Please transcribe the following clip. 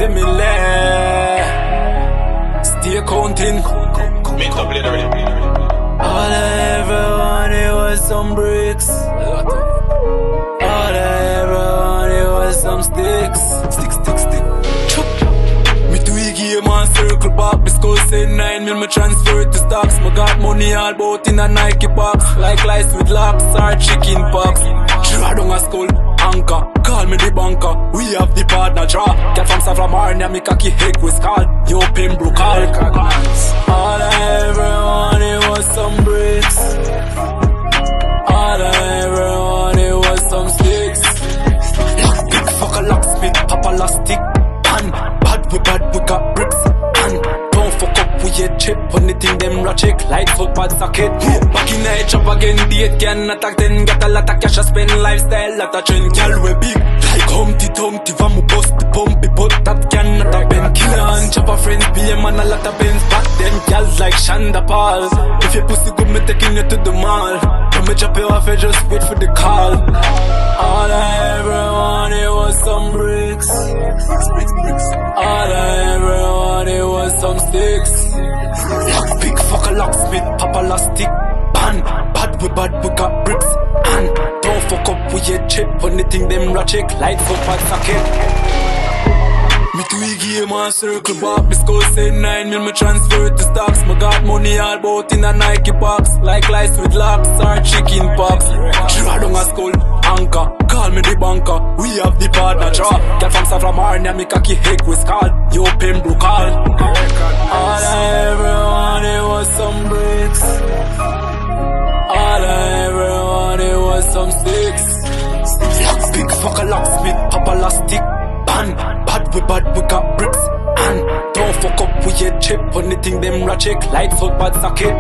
ZimiLee. Stay counting. Minto, play the riddim. All I ever wanted was some bricks. All I ever wanted was some sticks. Stick. Me tweak game and circle back. Me skull say 9 mil, me transfer to stocks. Me got money all bout in a Nike box. Like lice with locks or chicken pox. Draw down a skull, anchor. Call me the banker. We have the partner draw. Get from Savlamarnia, me cocky head with call. Yo, Pembroke call. All I ever wanted was some bricks. All I ever wanted was some sticks. Big fuck a locksmith, pop elastic. And bad, we got bricks. And don't fuck up with your chip. Anything them ratchet, like football socket. Back in the chop again, date can attack. Then got a lot of cash, I spend lifestyle. Lot of trend, girl we big. Like Humpty Dumpty, vamu bust the pumpy. But that cannot have been killer and chopper friends. Be a man a lot of bends. Back then, girls like Shonda Paul. If your pussy good, me taking you to the mall. When me chop you off, I just wait for the call. All I ever wanted was some bricks. All I ever wanted was some sticks. Big fuck a locksmith, pop elastic. Bad, we got bricks. And don't fuck up with your chip. Anything them ratchet, like football socket. Me tweak game and circle back. Me skull say 9 mil, me transfer to stocks. Me got money all bout in a Nike box. Like lice with locks or chicken pox. Draw down a skull, anchor. Call me the banker. We have the partner draw. Get from Savlamarnia, me cocky head with call. Yo, Pembroke call. All I ever wanted was some bricks. All I ever wanted was some sticks. Big fuck a locksmith, pop elastic. Bad, we got bricks. And don't fuck up with your chip. Anything them ratchet, like football socket.